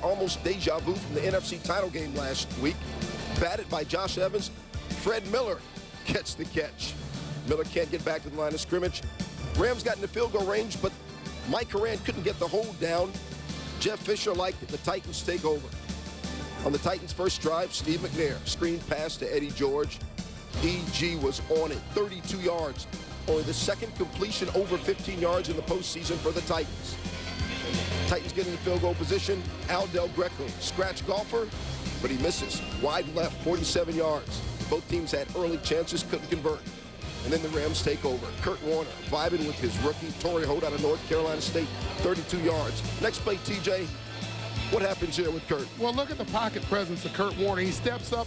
almost deja vu from the NFC title game last week. Batted by Josh Evans. Fred Miller gets the catch. Miller can't get back to the line of scrimmage. Rams got into field goal range, but Mike Horan couldn't get the hold down. Jeff Fisher liked it. The Titans take over. On the Titans' first drive, Steve McNair screen pass to Eddie George. EG was on it, 32 yards. Only the second completion over 15 yards in the postseason for the Titans. Titans get into field goal position. Al Del Greco, scratch golfer, but he misses. Wide left, 47 yards. Both teams had early chances, couldn't convert. And then the Rams take over. Kurt Warner vibing with his rookie, Torrey Holt out of North Carolina State, 32 yards. Next play, TJ. What happens here with Kurt? Well, look at the pocket presence of Kurt Warner. He steps up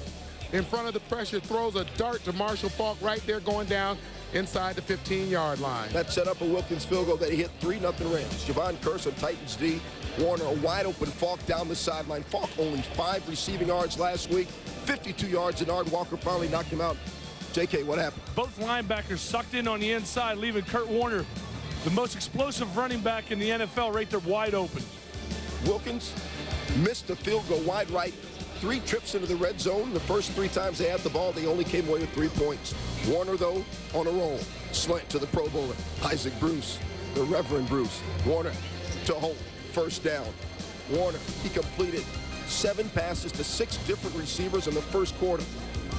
in front of the pressure, throws a dart to Marshall Faulk right there going down inside the 15-yard line. That set up a Wilkins field goal that he hit 3-0 Rams. Javon Curse on Titans D. Warner, a wide-open Faulk down the sideline. Faulk only 5 receiving yards last week, 52 yards, and Ard Walker finally knocked him out. JK, what happened? Both linebackers sucked in on the inside, leaving Kurt Warner, the most explosive running back in the NFL, right there wide open. Wilkins missed a field goal wide right. 3 trips into the red zone. The first 3 times they had the ball, they only came away with 3 points. Warner, though, on a roll. Slant to the Pro Bowler, Isaac Bruce, the Reverend Bruce. Warner to Holt, first down. Warner, he completed 7 passes to 6 different receivers in the first quarter.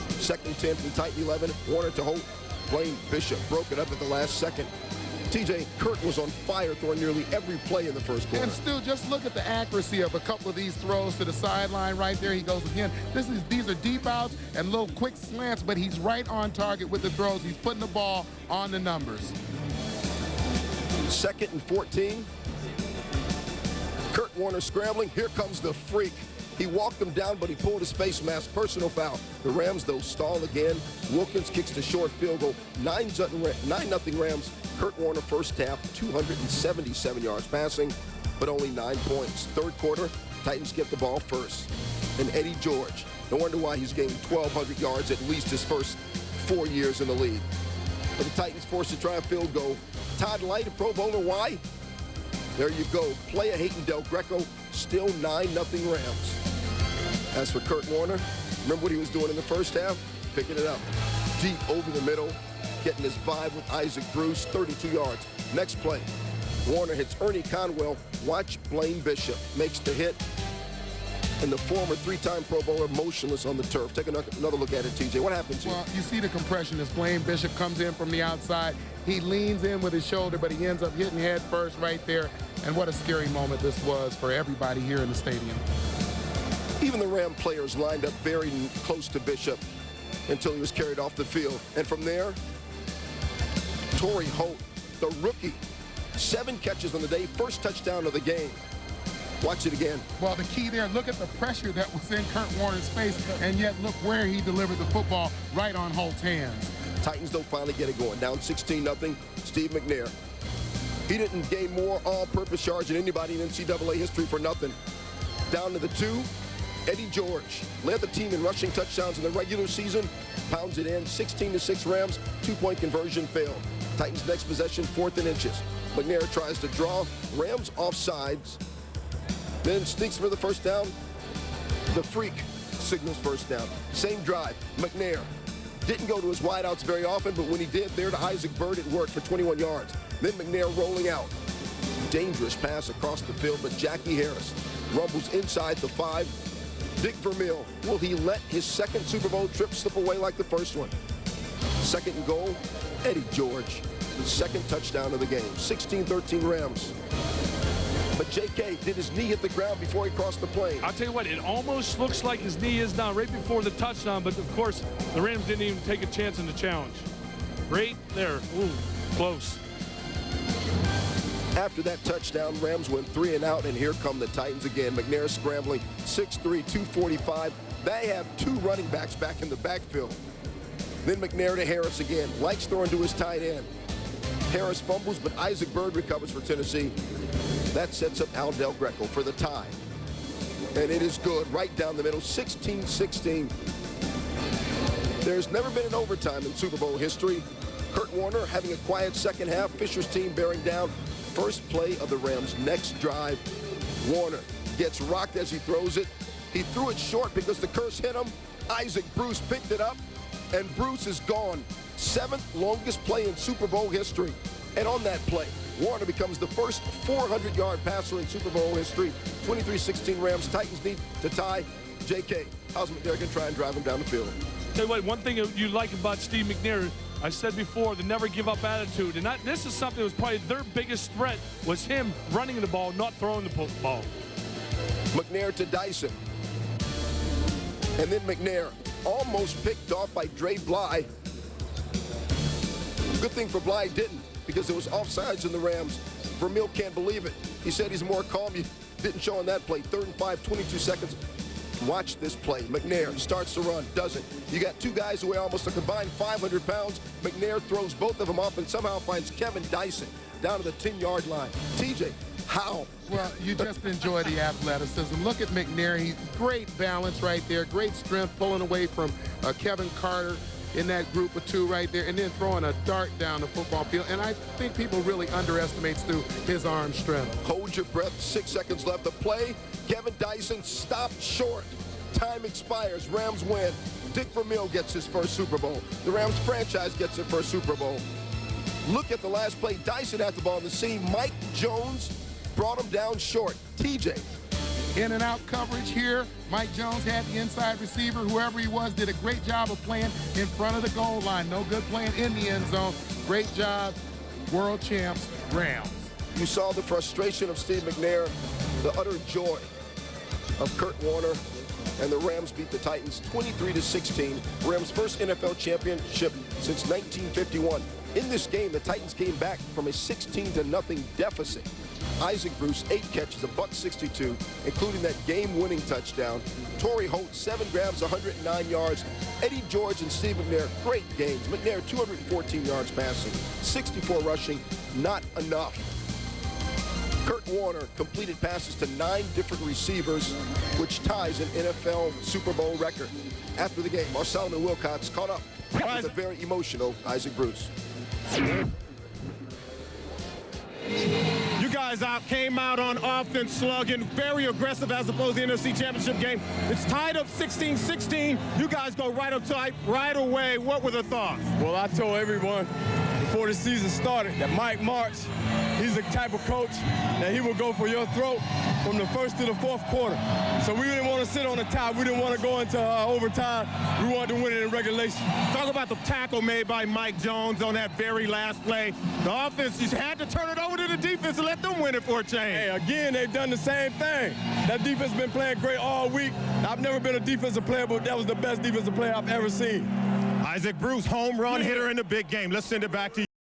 Second 10 from Titan 11. Warner to Holt. Blaine Bishop broke it up at the last second. TJ, Kurt was on fire throwing nearly every play in the first quarter. And still, just look at the accuracy of a couple of these throws to the sideline right there. He goes again. These are deep outs and little quick slants, but he's right on target with the throws. He's putting the ball on the numbers. Second and 14. Kurt Warner scrambling. Here comes the freak. He walked him down, but he pulled his face mask. Personal foul. The Rams, though, stall again. Wilkins kicks the short field goal. 9-0 Rams. Kurt Warner first half, 277 yards passing, but only 9 points. Third quarter, Titans get the ball first. And Eddie George, no wonder why he's gained 1,200 yards at least his first 4 years in the league. But the Titans forced to try a field goal. Todd Light, a Pro Bowler, why? There you go. Play a Hayden Del Greco, still 9-0 Rams. As for Kurt Warner, remember what he was doing in the first half? Picking it up. Deep over the middle, getting his vibe with Isaac Bruce, 32 yards. Next play, Warner hits Ernie Conwell. Watch Blaine Bishop makes the hit. And the former 3-time Pro Bowler motionless on the turf. Take another look at it, TJ. What happens here? Well, you see the compression as Blaine Bishop comes in from the outside. He leans in with his shoulder, but he ends up hitting head first right there. And what a scary moment this was for everybody here in the stadium. Even the Ram players lined up very close to Bishop until he was carried off the field. And from there, Torrey Holt, the rookie, 7 catches on the day, first touchdown of the game. Watch it again. Well, the key there, look at the pressure that was in Kurt Warner's face, and yet look where he delivered the football, right on Holt's hands. Titans don't finally get it going. Down 16-0, Steve McNair. He didn't gain more all-purpose yards than anybody in NCAA history for nothing. Down to the 2, Eddie George led the team in rushing touchdowns in the regular season, pounds it in, 16-6 Rams, 2-point conversion failed. Titans next possession, 4th and inches. McNair tries to draw, Rams offsides, then sneaks for the first down. The freak signals first down. Same drive, McNair didn't go to his wideouts very often, but when he did, there to Isaac Bird, it worked for 21 yards. Then McNair rolling out. Dangerous pass across the field, but Jackie Harris rumbles inside the 5. Dick Vermeil, will he let his second Super Bowl trip slip away like the first one? Second and goal, Eddie George, the second touchdown of the game, 16-13 Rams. But JK, did his knee hit the ground before he crossed the plane? I'll tell you what, it almost looks like his knee is down right before the touchdown, but of course, the Rams didn't even take a chance in the challenge. Right there, ooh, close. After that touchdown, Rams went 3 and out, and here come the Titans again. McNair scrambling, 6'3", 245. They have 2 running backs back in the backfield. Then McNair to Harris again. Likes throwing to his tight end. Harris fumbles, but Isaac Bird recovers for Tennessee. That sets up Al Del Greco for the tie. And it is good, right down the middle, 16-16. There's never been an overtime in Super Bowl history. Kurt Warner having a quiet second half. Fisher's team bearing down. First play of the Rams' next drive. Warner gets rocked as he throws it. He threw it short because the curse hit him. Isaac Bruce picked it up, and Bruce is gone. 7th longest play in Super Bowl history. And on that play, Warner becomes the first 400-yard passer in Super Bowl history. 23-16 Rams. Titans need to tie. JK, how's McNair going to try and drive him down the field? Tell you what, one thing you like about Steve McNair, I said before, the never give up attitude. And this is something that was probably their biggest threat, was him running the ball, not throwing the ball. McNair to Dyson. And then McNair almost picked off by Dre Bly. Good thing for Bly didn't, because it was offsides in the Rams. Vermeil can't believe it. He said he's more calm. He didn't show on that play. 3rd and 5, 22 seconds. Watch this play. McNair starts to run, doesn't. You got two guys who weigh almost a combined 500 pounds. McNair throws both of them off and somehow finds Kevin Dyson down to the 10-yard line. TJ, how? Well, you just enjoy the athleticism. Look at McNair. He's great balance right there, great strength, pulling away from Kevin Carter in that group of two right there, and then throwing a dart down the football field. And I think people really underestimate Stu his arm strength. Hold your breath. 6 seconds left to play. Kevin Dyson stopped short. Time expires. Rams win. Dick Vermeil gets his first Super Bowl. The Rams franchise gets their first Super Bowl. Look at the last play. Dyson had the ball in the seam. Mike Jones brought him down short. TJ. In and out coverage here. Mike Jones had the inside receiver. Whoever he was did a great job of playing in front of the goal line. No good playing in the end zone. Great job, world champs, Rams. You saw the frustration of Steve McNair, the utter joy of Kurt Warner, and the Rams beat the Titans 23-16. Rams' first NFL championship since 1951. In this game, the Titans came back from a 16-0 deficit. Isaac Bruce, 8 catches, $162, including that game-winning touchdown. Torrey Holt, 7 grabs, 109 yards. Eddie George and Steve McNair, great games. McNair, 214 yards passing, 64 rushing, not enough. Kurt Warner completed passes to 9 different receivers, which ties an NFL Super Bowl record. After the game, Marcellin and Wilcox caught up with a very emotional Isaac Bruce. You guys came out on offense slugging, very aggressive as opposed to the NFC Championship game. It's tied up 16-16. You guys go right up tight right away. What were the thoughts? Well, I told everyone before the season started that Mike Martz, he's the type of coach that he will go for your throat from the first to the fourth quarter. So we didn't want to sit on the top. We didn't want to go into overtime. We wanted to win it in regulation. Talk about the tackle made by Mike Jones on that very last play. The offense just had to turn it over to the defense and let them win it for a change. Hey, again, they've done the same thing. That defense has been playing great all week. I've never been a defensive player, but that was the best defensive player I've ever seen. Isaac Bruce, home run hitter in the big game. Let's send it back to you.